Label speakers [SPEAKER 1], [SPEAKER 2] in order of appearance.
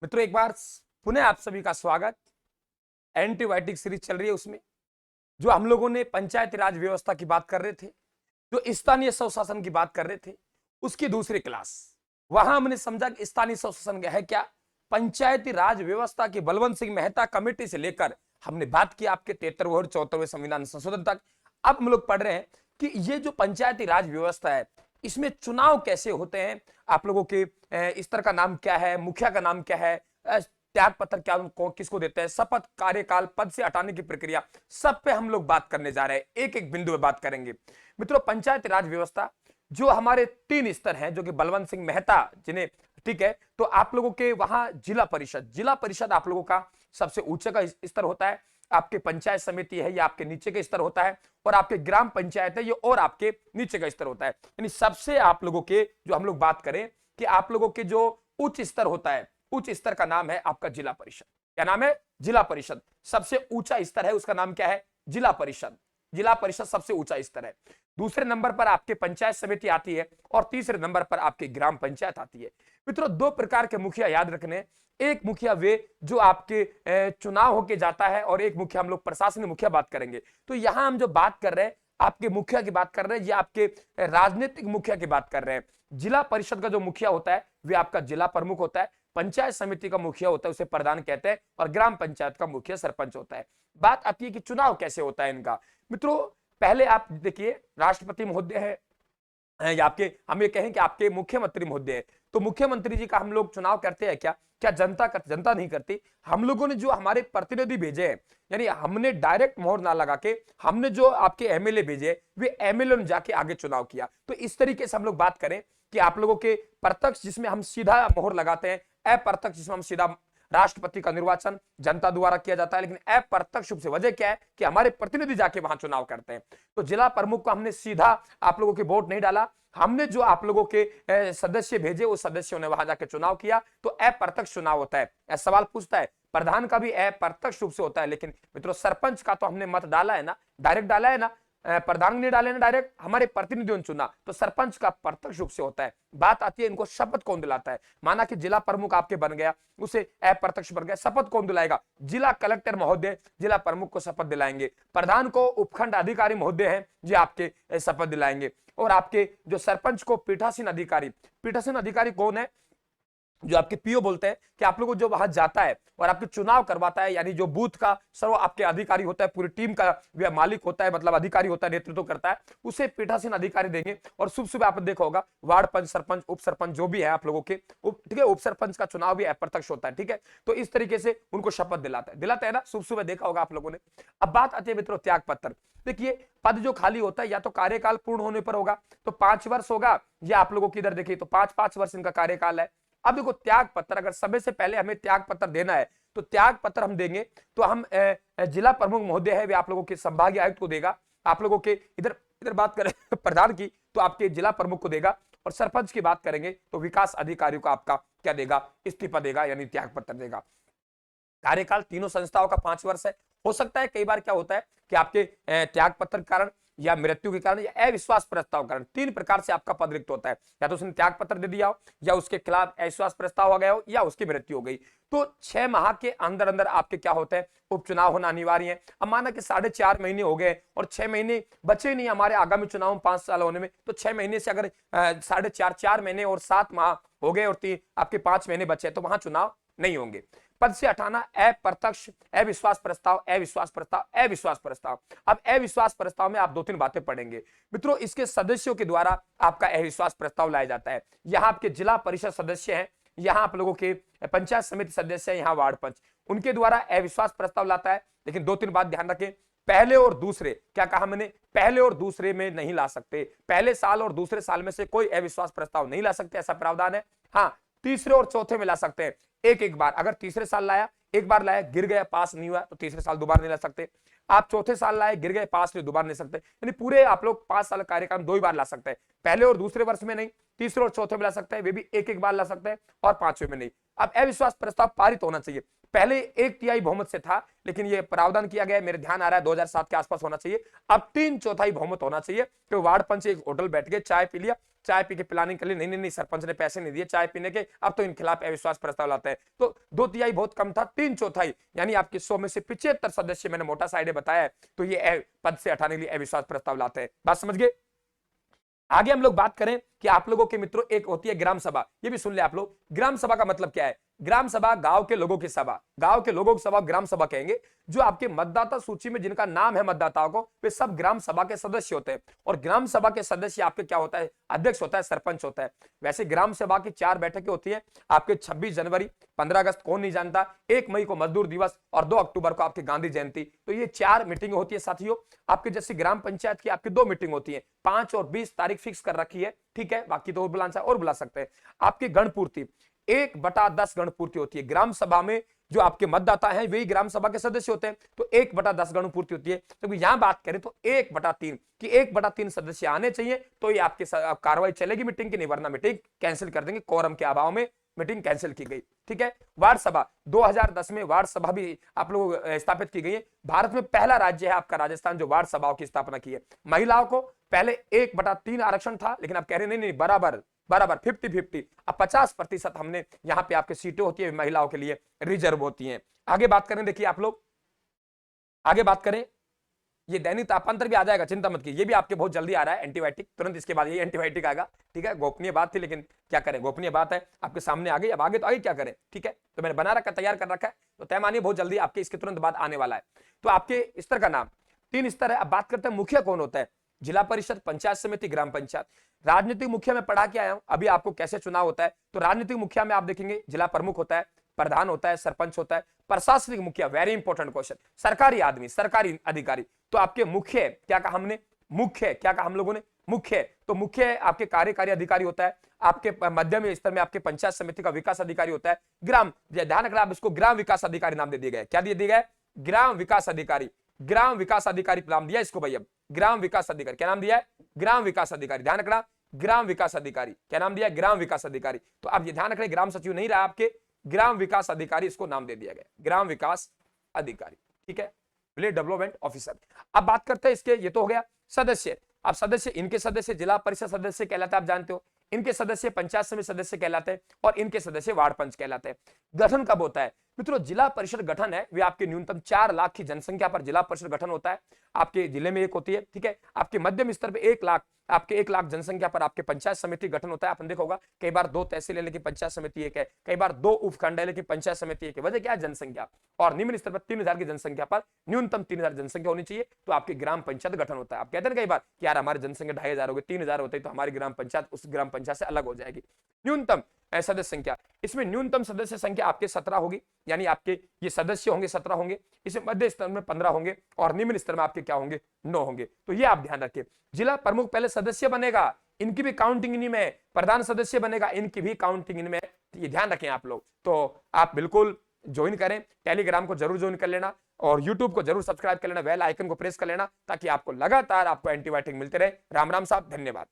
[SPEAKER 1] मित्रों, एक बार पुनः आप सभी का स्वागत। एंटीबायोटिक सीरीज चल रही है, उसमें जो हम लोगों ने पंचायती राज व्यवस्था की बात कर रहे थे, जो स्थानीय स्वशासन की बात कर रहे थे, उसकी दूसरी क्लास। वहां हमने समझा कि स्थानीय स्वशासन है क्या, पंचायती राज व्यवस्था की बलवंत सिंह मेहता कमेटी से लेकर हमने बात की आपके 73वें और 74वें संविधान संशोधन तक। अब हम लोग पढ़ रहे हैं कि ये जो पंचायती राज व्यवस्था है, इसमें चुनाव कैसे होते हैं, आप लोगों के स्तर का नाम क्या है, मुखिया का नाम क्या है, त्याग पत्र क्या उनको किसको देते हैं, शपथ, कार्यकाल, पद से हटाने की प्रक्रिया, सब पे हम लोग बात करने जा रहे हैं। एक एक बिंदु पे बात करेंगे। मित्रों, पंचायती राज व्यवस्था जो हमारे 3 स्तर हैं, जो कि बलवंत सिंह मेहता जिन्हें, ठीक है, तो आप लोगों के वहां जिला परिषद आप लोगों का सबसे ऊंचे का स्तर होता है। आपके पंचायत समिति है, ये आपके नीचे का स्तर होता है, और आपके ग्राम पंचायत है, ये और आपके नीचे का स्तर होता है। यानी सबसे आप लोगों के जो हम लोग बात करें कि आप लोगों के जो उच्च स्तर होता है, उच्च स्तर का नाम है आपका जिला परिषद। क्या नाम है? जिला परिषद। सबसे ऊंचा स्तर है, उसका नाम क्या है? जिला परिषद। जिला परिषद सबसे ऊंचा स्तर है। दूसरे नंबर पर आपके पंचायत समिति आती है, और तीसरे नंबर पर आपकी ग्राम पंचायत आती है। मित्रों, 2 प्रकार के मुखिया याद रखने। एक मुखिया वे जो आपके चुनाव होके जाता है, और एक मुखिया हम लोग प्रशासनिक मुखिया बात करेंगे। तो यहां हम जो बात कर रहे हैं आपके मुखिया की बात कर रहे हैं, या आपके राजनीतिक मुखिया की बात कर रहे हैं। जिला परिषद का जो मुखिया होता है वे आपका जिला प्रमुख होता है। पंचायत समिति का मुखिया होता है, उसे प्रधान कहते हैं, और ग्राम पंचायत का मुखिया सरपंच होता है। बात आती है कि चुनाव कैसे होता है इनका। मित्रों, पहले आप देखिए, राष्ट्रपति महोदय है, या आपके हम ये कहें कि आपके मुख्यमंत्री महोदय है। तो मुख्यमंत्री जी का हम लोग चुनाव करते हैं क्या? क्या जनता नहीं करती। हम लोगों ने जो हमारे प्रतिनिधि भेजे हैं, यानी हमने डायरेक्ट मोहर ना लगा के, हमने जो आपके एमएलए भेजे, वे एमएलए ने जाके आगे चुनाव किया। तो इस तरीके से हम लोग बात करें कि आप लोगों के प्रत्यक्ष जिसमें हम सीधा मोहर लगाते हैं, अप्रत्यक्ष जिसमें हम सीधा राष्ट्रपति का निर्वाचन जनता द्वारा किया जाता है, लेकिन अप्रत्यक्ष रूप से वजह क्या है कि हमारे प्रतिनिधि जाके वहां चुनाव करते हैं। तो जिला प्रमुख को हमने सीधा आप लोगों के वोट नहीं डाला, हमने जो आप लोगों के सदस्य भेजे, उस सदस्यों ने वहां जाके चुनाव किया। तो अप्रत्यक्ष चुनाव होता है। सवाल पूछता है, प्रधान का भी अप्रत्यक्ष रूप से होता है, लेकिन मित्रों सरपंच का तो हमने मत डाला है ना, डायरेक्ट डाला है ना, प्रधान ने डाले ना डायरेक्ट, हमारे प्रतिनिधियों ने चुना। तो सरपंच का प्रत्यक्ष रूप से होता है। बात आती है इनको शपथ कौन दिलाता है। माना कि जिला प्रमुख आपके बन गया, उसे अप्रत्यक्ष बन गया, शपथ कौन दिलाएगा? जिला कलेक्टर महोदय जिला प्रमुख को शपथ दिलाएंगे। प्रधान को उपखंड अधिकारी महोदय हैं, ये आपके शपथ दिलाएंगे। और आपके जो सरपंच को पीठासीन अधिकारी कौन है? जो आपके पीओ बोलते हैं कि आप लोगों को जो वहां जाता है और आपके चुनाव करवाता है, यानी जो बूथ का सर्व आपके अधिकारी होता है, पूरी टीम का वह मालिक होता है, मतलब अधिकारी होता है, नेतृत्व करता है, उसे पीठासीन अधिकारी देंगे। और सुबह सुबह आपने देखा होगा वार्ड पंच, सरपंच, उप सरपंच जो भी है आप लोगों के, ठीक है, उप सरपंच का चुनाव भी अप्रत्यक्ष होता है। ठीक है, तो इस तरीके से उनको शपथ दिलाता है ना, सुबह सुबह देखा होगा आप लोगों ने। अब बात आती है मित्रों त्याग पत्र। देखिए, पद जो खाली होता है या तो कार्यकाल पूर्ण होने पर होगा, तो 5 वर्ष होगा, या आप लोगों की इधर देखिए तो 5-5 वर्ष इनका कार्यकाल है। अब देखो, त्याग पत्र अगर समय से पहले हमें त्याग पत्र देना है, तो त्याग पत्र हम देंगे तो हम जिला प्रमुख महोदय है, वे आप लोगों के संभागीय आयुक्त को देगा। आप लोगों के इधर इधर बात करें प्रधान की, तो आपके जिला प्रमुख को देगा। और सरपंच की बात करेंगे तो विकास अधिकारी को आपका क्या देगा? इस्तीफा देगा, यानी त्याग पत्र देगा। कार्यकाल तीनों संस्थाओं का 5 वर्ष है। हो सकता है कई बार क्या होता है कि आपके त्याग पत्र के कारण, या मृत्यु के कारण, या अविश्वास प्रस्ताव के कारण 3 प्रकार से आपका पद रिक्त होता है। या तो उसने त्याग पत्र दे दिया हो, या उसके खिलाफ अविश्वास प्रस्ताव हो गया हो, या उसकी मृत्यु हो गई। तो 6 माह के अंदर अंदर आपके क्या होते हैं? उपचुनाव होना अनिवार्य है। अब माना कि 4.5 महीने हो गए और 6 महीने बचे नहीं हमारे आगामी चुनाव में 5 साल होने में, तो 6 महीने से अगर 4.5 महीने और 7 माह हो गए, और आपके 5 महीने बचे, तो वहां चुनाव नहीं होंगे। पद से हटाना, अप्रत्यक्ष, अविश्वास प्रस्ताव, अविश्वास प्रस्ताव, अविश्वास प्रस्ताव। अब अविश्वास प्रस्ताव में आप 2-3 बातें पढ़ेंगे। मित्रों, इसके सदस्यों के द्वारा आपका अविश्वास प्रस्ताव लाया जाता है। यहां आपके जिला परिषद सदस्य हैं, यहां आप लोगों के पंचायत समिति सदस्य हैं, यहां वार्ड पंच, उनके द्वारा अविश्वास प्रस्ताव लाता है। लेकिन 2-3 बात ध्यान रखें, पहले और दूसरे, क्या कहा मैंने? पहले और दूसरे में नहीं ला सकते। पहले साल और दूसरे साल में से कोई अविश्वास प्रस्ताव नहीं ला सकते, ऐसा प्रावधान है। हाँ, तीसरे और चौथे में ला सकते हैं, एक बार। अगर तीसरे साल लाया, एक बार लाया, गिर गया, पास नहीं हुआ, तो तीसरे साल दोबारा नहीं ला सकते। आप चौथे साल लाए, गिर गए, पास नहीं, दोबारा नहीं सकते। यानी पूरे आप लोग 5 साल कार्यकाल 2 ही बार ला सकते हैं। पहले और दूसरे वर्ष में नहीं, तीसरे और चौथे में ला सकते हैं, वे भी एक बार ला सकते हैं, और 5वें में नहीं। अब अविश्वास प्रस्ताव पारित होना चाहिए। पहले 1/3 बहुमत से था, लेकिन ये प्रावधान किया गया, मेरे ध्यान आ रहा है 2007 के आसपास होना चाहिए। अब 3/4 बहुमत होना चाहिए। तो वार्ड पंच एक होटल बैठ गए, चाय पी लिया, चाय पी के प्लानिंग कर ली, नहीं नहीं नहीं सरपंच ने पैसे नहीं दिए चाय पीने के, अब तो इन खिलाफ अविश्वास प्रस्ताव लाते हैं। तो 2/3 बहुत कम था, 3/4 यानी आपके 100 में से 75 सदस्य, मैंने मोटा साइड बताया है, तो ये पद से हटाने के लिए अविश्वास प्रस्ताव लाते हैं। बात समझ गए? आगे हम लोग बात करें कि आप लोगों के मित्रों एक होती है ग्राम सभा, ये भी सुन ले आप लोग। ग्राम सभा का मतलब क्या है? ग्राम सभा गांव के लोगों की सभा, गांव के लोगों की सभा ग्राम सभा कहेंगे। जो आपके मतदाता सूची में जिनका नाम है मतदाताओं को, वे सब ग्राम सभा के सदस्य होते हैं। और ग्राम सभा के सदस्य आपके क्या होता है? अध्यक्ष होता है, सरपंच होता है। वैसे ग्राम सभा की 4 बैठकें होती है आपके 26 जनवरी, 15 अगस्त कौन नहीं जानता, 1 मई को मजदूर दिवस और 2 अक्टूबर को आपकी गांधी जयंती। तो ये 4 मीटिंग होती है साथियों। आपके जैसे ग्राम पंचायत की आपकी 2 मीटिंग होती है, 5 और 20 तारीख फिक्स कर रखी है, ठीक है, बाकी तो और बुला सकते हैं। आपकी गणपूर्ति 1/10 गणपूर्ति होती है ग्राम सभा में। जो आपके मतदाता हैं वही ग्राम सभा के सदस्य होते हैं, तो 1/10 गणपूर्ति होती है। तो यहां बात करें तो 1/3 कि 1/3 सदस्य आने चाहिए, तो ये आपकी कार्रवाई चलेगी मीटिंग की, नहीं वरना मीटिंग कैंसिल कर देंगे। कोरम के अभाव में मीटिंग कैंसिल की गई, ठीक है। वार्ड सभा 2010 में वार्ड सभा भी आप लोग स्थापित की गई है। भारत में पहला राज्य है आपका राजस्थान जो वार्ड सभाओं की स्थापना की है। महिलाओं को पहले 1/3 आरक्षण था, लेकिन अब कह रहे नहीं बराबर 50-50, अब 50% हमने यहाँ पे आपके सीटें होती है महिलाओं के लिए रिजर्व होती हैं। आगे बात करें, देखिए आप लोग आगे बात करें, ये दैनिक तापांतर भी आ जाएगा, चिंता मत कीजिए, ये भी आपके बहुत जल्दी आ रहा है एंटीबायोटिक, तुरंत इसके बाद ये एंटीबायोटिक आएगा, ठीक है। गोपनीय बात थी, लेकिन क्या करें, गोपनीय बात है, आपके सामने आ गई, अब आगे तो आगे क्या करें, ठीक है। तो मैंने बना रखा, तैयार कर रखा है, तो तय मानिए बहुत जल्दी आपके इसके तुरंत बाद आने वाला है। तो आपके स्तर का नाम 3 स्तर है। अब बात करते हैं मुखिया कौन होता है। जिला परिषद, पंचायत समिति, ग्राम पंचायत। राजनीतिक मुखिया में पढ़ा के आया हूं, अभी आपको कैसे चुनाव होता है। तो राजनीतिक मुखिया में आप देखेंगे जिला प्रमुख होता है, प्रधान होता है, सरपंच होता है। प्रशासनिक मुखिया, वेरी इंपॉर्टेंट क्वेश्चन, सरकारी आदमी, सरकारी अधिकारी। तो आपके मुख्य क्या कहा हमने, मुख्य क्या कहा हम लोगों ने, मुख्य। तो मुख्य आपके कार्यकारी अधिकारी होता है। आपके मध्यम स्तर में आपके पंचायत समिति का विकास अधिकारी होता है। ग्राम, ध्यान रखना आप इसको ग्राम विकास अधिकारी नाम दे दिए गए। क्या दे दिए गए? ग्राम विकास अधिकारी। ग्राम विकास अधिकारी नाम दिया इसको भैया, ग्राम विकास अधिकारी। क्या नाम दिया है? ग्राम विकास अधिकारी। ध्यान रखना, ग्राम विकास अधिकारी। क्या नाम दिया? ग्राम विकास अधिकारी। तो आप ये ध्यान रखें, ग्राम सचिव नहीं रहा आपके, ग्राम विकास अधिकारी इसको नाम दे दिया गया, ग्राम विकास अधिकारी, ठीक है, विलेज डेवलपमेंट ऑफिसर। अब बात करते हैं इसके, ये तो हो गया सदस्य। अब सदस्य, इनके सदस्य जिला परिषद सदस्य कहलाते हैं, आप जानते हो। इनके सदस्य पंचायत समिति सदस्य कहलाते हैं, और इनके सदस्य वार्ड पंच कहलाते हैं। गठन कब होता है मित्रों? जिला परिषद गठन है वे आपके न्यूनतम 4 लाख की जनसंख्या पर जिला परिषद गठन होता है। आपके जिले में एक होती है, ठीक है। आपके मध्यम स्तर पे 1 लाख, आपके 1 लाख जनसंख्या पर आपके पंचायत समिति गठन होता है। आपने देखा होगा कई बार 2 तहसील है लेकिन पंचायत समिति एक है, कई बार 2 उपखंड है लेकिन पंचायत समिति एक है। वजह क्या है? जनसंख्या। और निम्न स्तर पर 3000 की जनसंख्या पर न्यूनतम 3000 जनसंख्या होनी चाहिए, तो आपकी ग्राम पंचायत गठन होता है। आप कहते हैं कई बार कि यार हमारी जनसंख्या 2500 हो गई, 3000 होती है, तो हमारी ग्राम पंचायत उस ग्राम पंचायत से अलग हो जाएगी। न्यूनतम सदस्य संख्या, इसमें न्यूनतम सदस्य संख्या आपके 17 होगी, यानी आपके ये सदस्य होंगे 17 होंगे। इसमें मध्य स्तर में 15 होंगे और निम्न स्तर में आपके क्या होंगे? 9 होंगे। तो ये आप ध्यान रखिए। जिला प्रमुख पहले सदस्य बनेगा, इनकी भी काउंटिंग इनमें, प्रधान सदस्य बनेगा, इनकी भी काउंटिंग इनमें, ये ध्यान रखें आप लोग। तो आप बिल्कुल ज्वाइन करें, टेलीग्राम को जरूर ज्वाइन कर लेना और यूट्यूब को जरूर सब्सक्राइब कर लेना, बेल आइकन को प्रेस कर लेना, ताकि आपको लगातार आपको एंटीबायोटिक मिलते रहे। राम राम साहब, धन्यवाद।